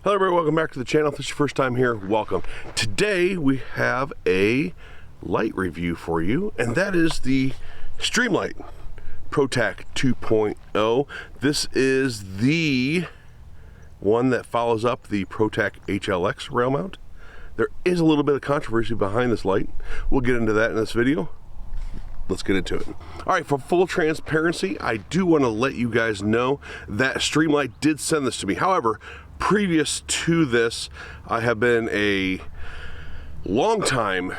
Hello everybody, welcome back to the channel. If this is your first time here, welcome. Today we have a light review for you, and that is the Streamlight Protac 2.0. This is the one that follows up the Protac HLX rail mount. There is a little bit of controversy behind this light. We'll get into that in this video. Let's get into it. All right, for full transparency, I do want to let you guys know that Streamlight did send this to me. However, previous to this, I have been a long time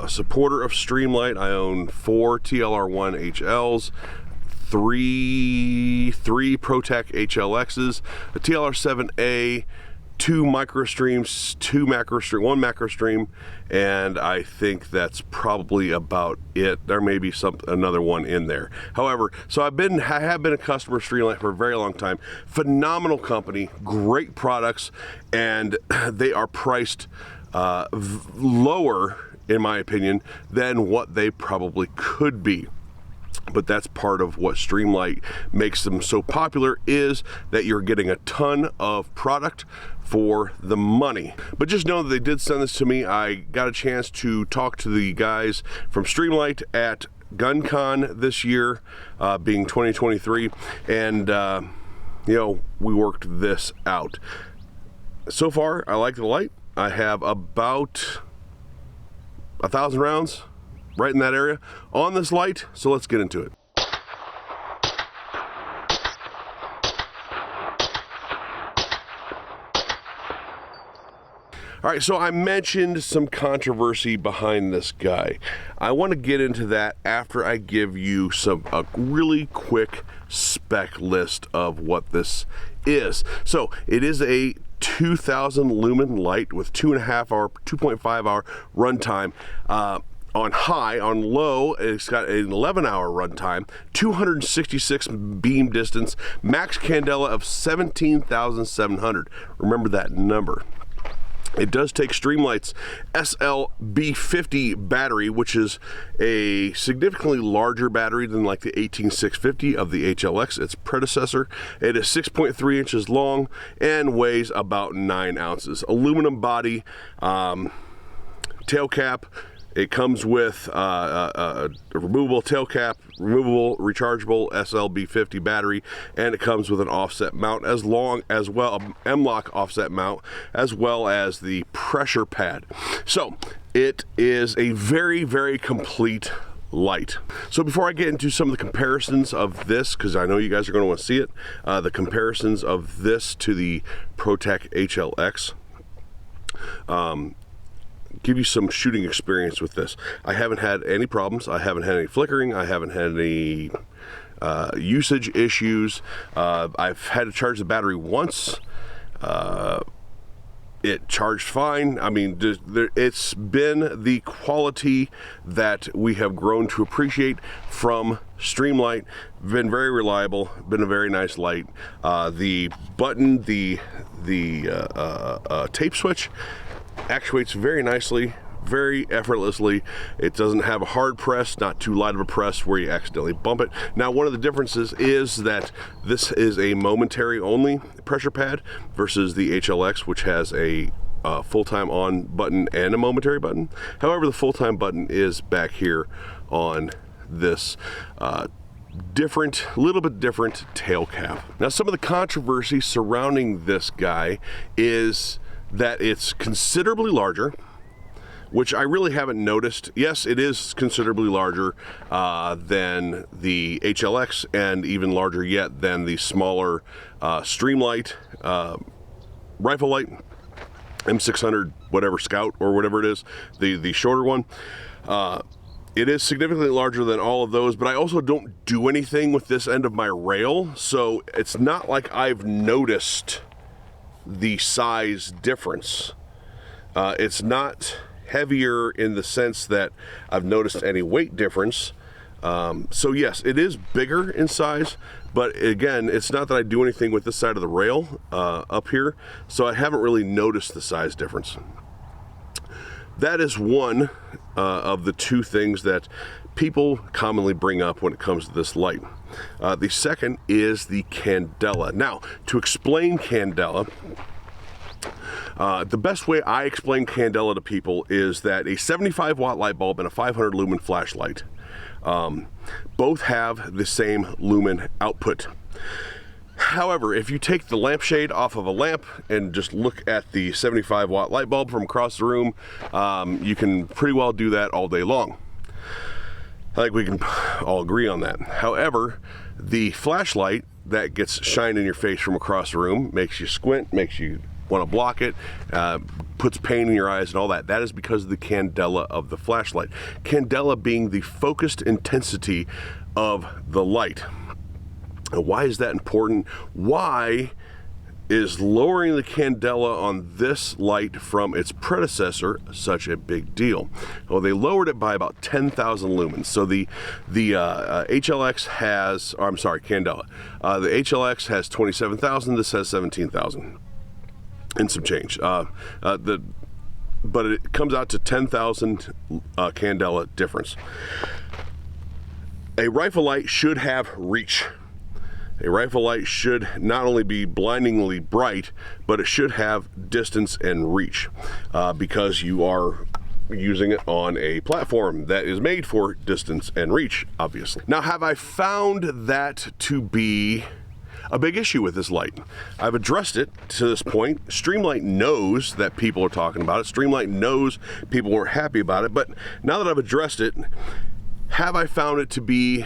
supporter of Streamlight. I own 4 TLR1 HLs, three Protac HLXs, a TLR7A, 2 micro streams, 2 macro stream, 1 macro stream, and I think that's probably about it. There may be another one in there. However, so I have been a customer of Streamlight for a very long time. Phenomenal company, great products, and they are priced lower, in my opinion, than what they probably could be. But that's part of what Streamlight makes them so popular, is that you're getting a ton of product for the money. But just know that they did send this to me. I got a chance to talk to the guys from Streamlight at GunCon this year, being 2023, and you know, we worked this out. So far, I like the light. I have about 1,000 rounds right in that area on this light, so let's get into it. All right, so I mentioned some controversy behind this guy. I want to get into that after I give you a really quick spec list of what this is. So it is a 2000 lumen light with 2.5 hour runtime. On high, on low, it's got an 11-hour runtime, 266 beam distance, max candela of 17,700. Remember that number. It does take Streamlight's SLB50 battery, which is a significantly larger battery than like the 18650 of the HLX, its predecessor. It is 6.3 inches long and weighs about 9 ounces. Aluminum body, tail cap. It comes with a removable tail cap, removable rechargeable SLB50 battery, and it comes with an offset mount as well, M-LOK offset mount, as well as the pressure pad. So it is a very, very complete light. So before I get into some of the comparisons of this, because I know you guys are going to want to see it, the comparisons of this to the Protac HLX, give you some shooting experience with this. I haven't had any problems. I haven't had any flickering. I haven't had any usage issues. I've had to charge the battery once. It charged fine. I mean, it's been the quality that we have grown to appreciate from Streamlight. Been very reliable, been a very nice light. The button, the tape switch actuates very nicely, very effortlessly. It doesn't have a hard press, not too light of a press where you accidentally bump it. Now, one of the differences is that this is a momentary only pressure pad versus the HLX, which has a full-time on button and a momentary button. However, the full-time button is back here on this little bit different tail cap. Now, some of the controversy surrounding this guy is that it's considerably larger, which I really haven't noticed. Yes, it is considerably larger than the HLX, and even larger yet than the smaller Streamlight rifle light, M600, whatever, Scout, or whatever it is, the shorter one. It is significantly larger than all of those, but I also don't do anything with this end of my rail, so it's not like I've noticed the size difference. It's not heavier in the sense that I've noticed any weight difference. So yes, it is bigger in size, but again, it's not that I do anything with this side of the rail up here, so I haven't really noticed the size difference. That is one of the two things that people commonly bring up when it comes to this light. The second is the candela. Now, to explain candela, the best way I explain candela to people is that a 75 watt light bulb and a 500 lumen flashlight both have the same lumen output. However, if you take the lampshade off of a lamp and just look at the 75 watt light bulb from across the room, you can pretty well do that all day long. I think we can all agree on that. However, the flashlight that gets shined in your face from across the room makes you squint, makes you want to block it, puts pain in your eyes and all that. That is because of the candela of the flashlight. Candela being the focused intensity of the light. And why is that important? Why is lowering the candela on this light from its predecessor such a big deal? Well, they lowered it by about 10,000 lumens. So the HLX has, or I'm sorry, candela. The HLX has 27,000. This has 17,000 and some change. But it comes out to 10,000 candela difference. A rifle light should have reach. A rifle light should not only be blindingly bright, but it should have distance and reach because you are using it on a platform that is made for distance and reach, obviously. Now, have I found that to be a big issue with this light? I've addressed it to this point. Streamlight knows that people are talking about it. Streamlight knows people weren't happy about it, but now that I've addressed it, have I found it to be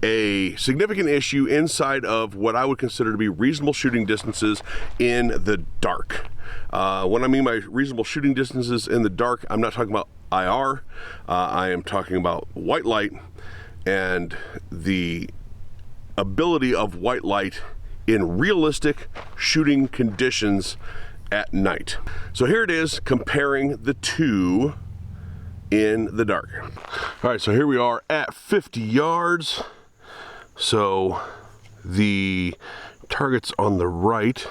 a significant issue inside of what I would consider to be reasonable shooting distances in the dark? When I mean by reasonable shooting distances in the dark, I'm not talking about IR. I am talking about white light and the ability of white light in realistic shooting conditions at night. So here it is, comparing the two in the dark. All right, so here we are at 50 yards. So the target's on the right,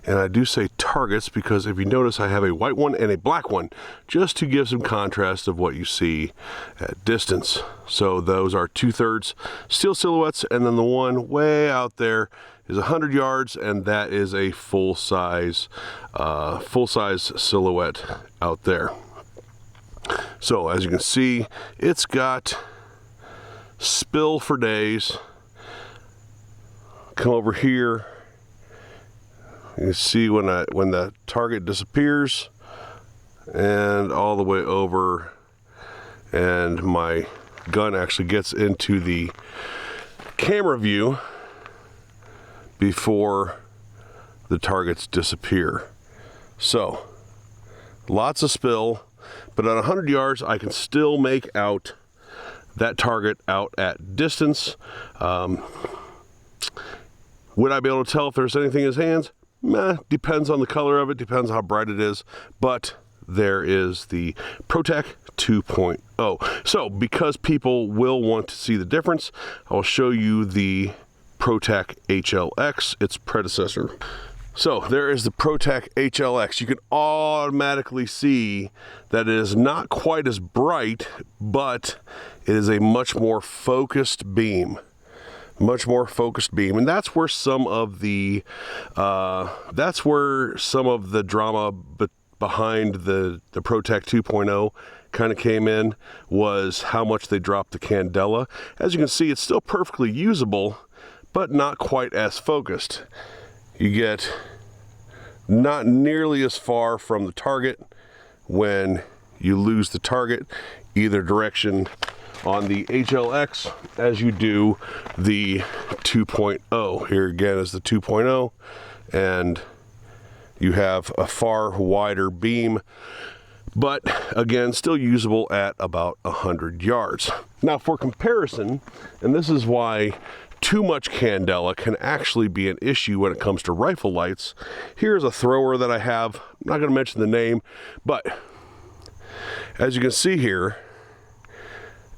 and I do say targets because if you notice I have a white one and a black one just to give some contrast of what you see at distance. So those are 2/3 steel silhouettes, and then the one way out there is 100 yards, and that is a full-size silhouette out there. So as you can see, it's got spill for days. Come over here, you can see when the target disappears, and all the way over, and my gun actually gets into the camera view before the targets disappear. So lots of spill, but at 100 yards I can still make out that target out at distance. Would I be able to tell if there's anything in his hands? Depends on the color of it, depends how bright it is, but there is the Protac 2.0. So because people will want to see the difference, I'll show you the Protac HLX, its predecessor. So there is the Protac HLX. You can automatically see that it is not quite as bright, but it is a much more focused beam. Much more focused beam, and that's where some of the drama behind the Protac 2.0 kind of came in, was how much they dropped the candela. As you can see, it's still perfectly usable, but not quite as focused. You get not nearly as far from the target when you lose the target either direction on the HLX as you do the 2.0. Here again is the 2.0, and you have a far wider beam, but again still usable at about 100 yards. Now for comparison, and this is why too much candela can actually be an issue when it comes to rifle lights. Here's a thrower that I have. I'm not going to mention the name, but as you can see here,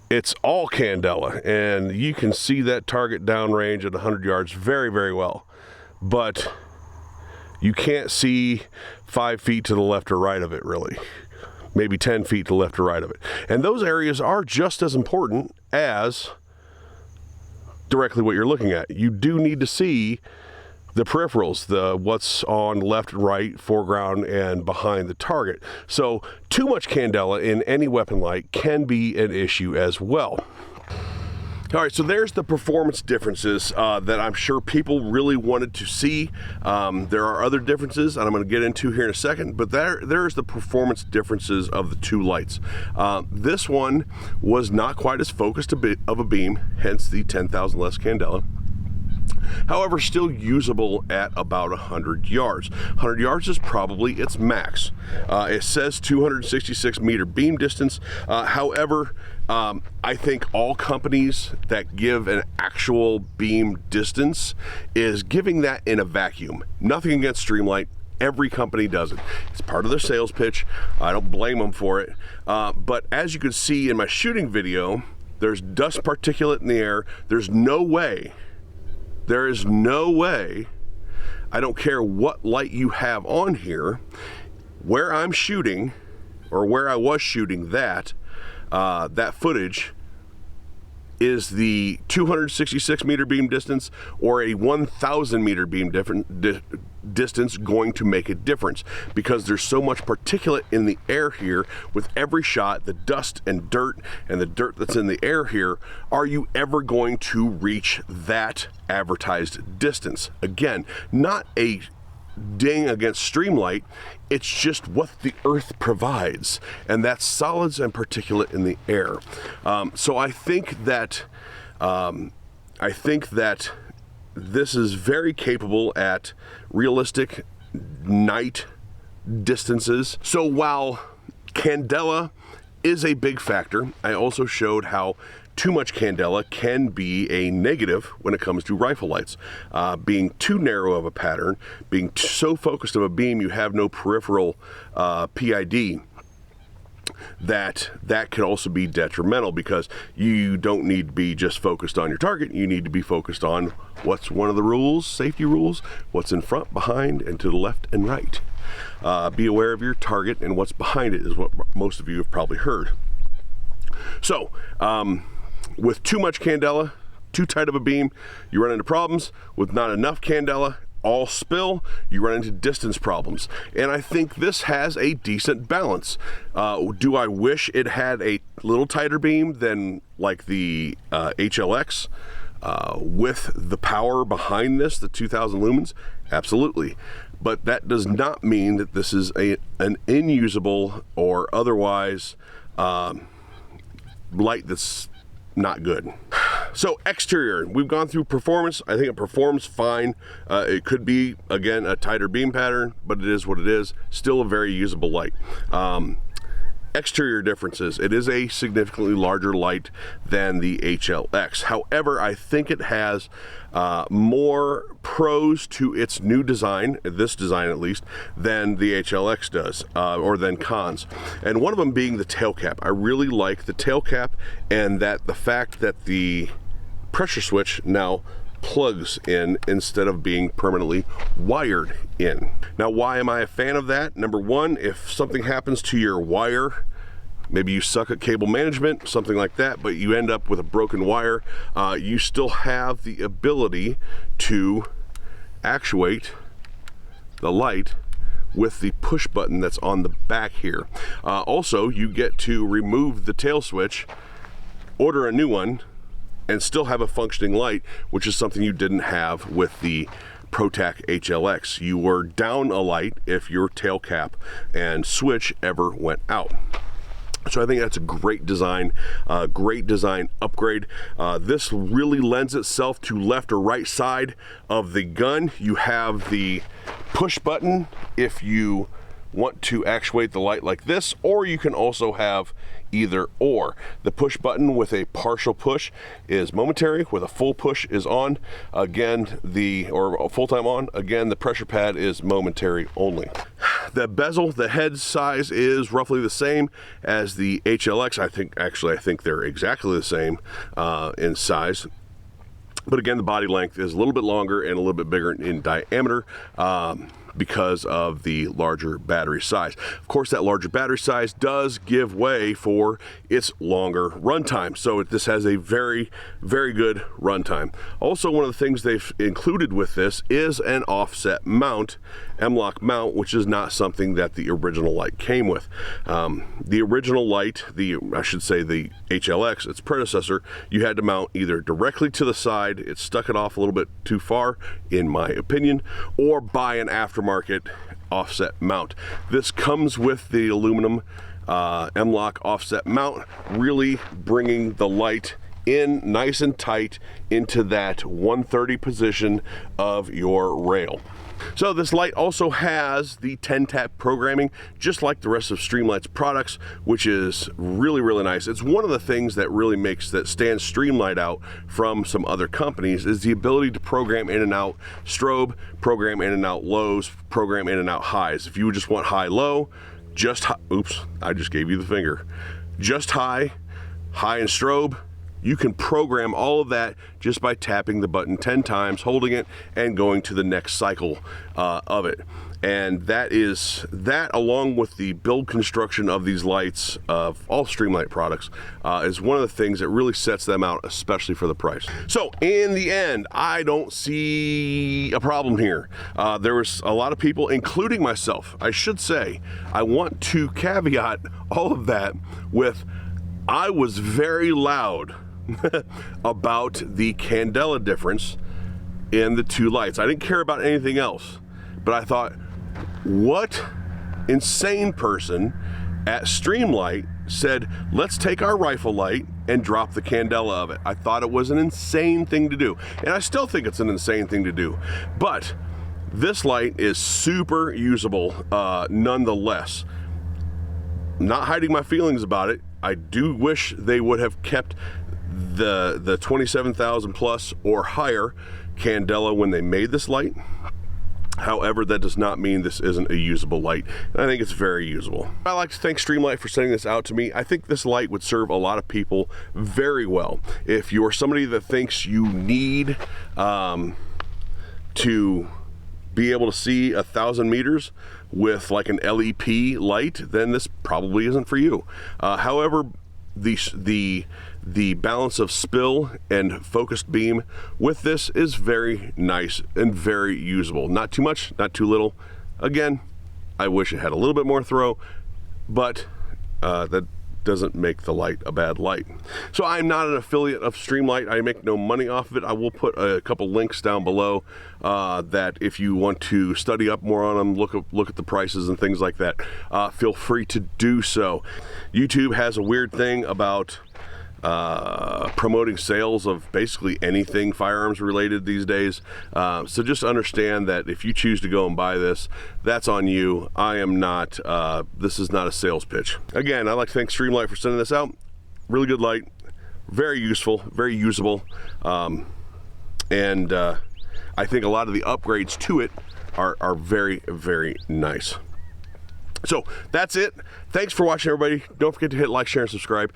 it's all candela, and you can see that target downrange at 100 yards very, very well. But you can't see 5 feet to the left or right of it, really. maybe 10 feet to the left or right of it. And those areas are just as important as directly what you're looking at. You do need to see the peripherals, what's on left and right, foreground, and behind the target. So too much candela in any weapon light can be an issue as well. All right, so there's the performance differences that I'm sure people really wanted to see. There are other differences, and I'm going to get into here in a second, but there's the performance differences of the two lights. This one was not quite as focused of a beam, hence the 10,000 less candela. However, still usable at about 100 yards. 100 yards is probably its max. It says 266 meter beam distance. However, I think all companies that give an actual beam distance is giving that in a vacuum. Nothing against Streamlight. Every company does it. It's part of their sales pitch. I don't blame them for it. But as you can see in my shooting video, there's dust particulate in the air. There is no way, I don't care what light you have on here, where I'm shooting, or where I was shooting that footage is the 266 meter beam distance or a 1,000 meter beam distance going to make a difference, because there's so much particulate in the air here with every shot, the dust and dirt that's in the air here. Are you ever going to reach that advertised distance? Again, not a ding against Streamlight, it's just what the earth provides, and that's solids and particulate in the air. So I think that this is very capable at realistic night distances. So while candela is a big factor, I also showed how too much candela can be a negative when it comes to rifle lights. Being too narrow of a pattern, being so focused of a beam you have no peripheral PID, that can also be detrimental, because you don't need to be just focused on your target. You need to be focused on what's one of the rules, safety rules, what's in front, behind, and to the left and right. Be aware of your target, and what's behind it is what most of you have probably heard. So, with too much candela, too tight of a beam, you run into problems. With not enough candela, all spill, you run into distance problems. And I think this has a decent balance. Do I wish it had a little tighter beam than like the HLX with the power behind this, the 2000 lumens? Absolutely. But that does not mean that this is an inusable or otherwise light that's not good. So exterior, we've gone through performance. I think it performs fine. It could be, again, a tighter beam pattern, but it is what it is. Still a very usable light. Exterior differences. It is a significantly larger light than the HLX. However, I think it has more pros to its new design, this design at least, than the HLX does, or than cons. And one of them being the tail cap. I really like the tail cap, and that the fact that the pressure switch now plugs in instead of being permanently wired in. Now, why am I a fan of that? Number one, if something happens to your wire, maybe you suck at cable management, something like that, but you end up with a broken wire, you still have the ability to actuate the light with the push button that's on the back here. Also, you get to remove the tail switch, order a new one, and still have a functioning light, which is something you didn't have with the Protac HLX. You were down a light if your tail cap and switch ever went out. So I think that's a great design upgrade. This really lends itself to left or right side of the gun. You have the push button if you want to actuate the light like this, or you can also have either or. The push button with a partial push is momentary, with a full push is on. Again, or full-time on. Again, the pressure pad is momentary only. The bezel, the head size is roughly the same as the HLX. I think they're exactly the same in size. But again, the body length is a little bit longer and a little bit bigger in diameter. because of the larger battery size. Of course, that larger battery size does give way for its longer runtime. So this has a very, very good runtime. Also, one of the things they've included with this is an offset mount, M-LOK mount, which is not something that the original light came with. The original light, I should say the HLX, its predecessor, you had to mount either directly to the side, it stuck it off a little bit too far, in my opinion, or buy an aftermarket offset mount. This comes with the aluminum M-LOK offset mount, really bringing the light in nice and tight into that 130 position of your rail. So this light also has the 10-tap programming, just like the rest of Streamlight's products, which is really, really nice. It's one of the things that really stands Streamlight out from some other companies, is the ability to program in and out strobe, program in and out lows, program in and out highs. If you just want high-low, just high, oops, I just gave you the finger. Just high, high and strobe, you can program all of that just by tapping the button 10 times, holding it, and going to the next cycle of it. And that along with the build construction of these lights, of all Streamlight products, is one of the things that really sets them out, especially for the price. So in the end, I don't see a problem here. There was a lot of people, including myself, I should say, I want to caveat all of that with, I was very loud about the candela difference in the two lights. I didn't care about anything else, but I thought, what insane person at Streamlight said, let's take our rifle light and drop the candela of it? I thought it was an insane thing to do, and I still think it's an insane thing to do, but this light is super usable nonetheless. Not hiding my feelings about it, I do wish they would have kept the 27,000 plus or higher candela when they made this light. However, that does not mean this isn't a usable light, and I think it's very usable. I'd like to thank Streamlight for sending this out to me. I think this light would serve a lot of people very well. If you're somebody that thinks you need to be able to see 1,000 meters with like an LEP light, then this probably isn't for you. However, the balance of spill and focused beam with this is very nice and very usable. Not too much, not too little. Again, I wish it had a little bit more throw, but that doesn't make the light a bad light. So I'm not an affiliate of Streamlight. I make no money off of it. I will put a couple links down below that if you want to study up more on them, look at the prices and things like that, feel free to do so. YouTube has a weird thing about promoting sales of basically anything firearms related these days. So just understand that if you choose to go and buy this, that's on you. I am not, this is not a sales pitch. Again, I'd like to thank Streamlight for sending this out. Really good light, very useful, very usable. And I think a lot of the upgrades to it are very, very nice. So that's it. Thanks for watching, everybody. Don't forget to hit like, share, and subscribe.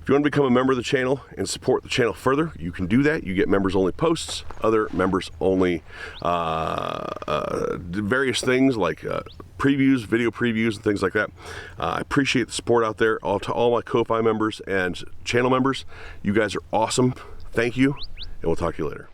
If you want to become a member of the channel and support the channel further, you can do that. You get members only posts, other members only various things like previews, video previews, and things like that. I appreciate the support out there. To all my Ko-Fi members and channel members, you guys are awesome. Thank you, and we'll talk to you later.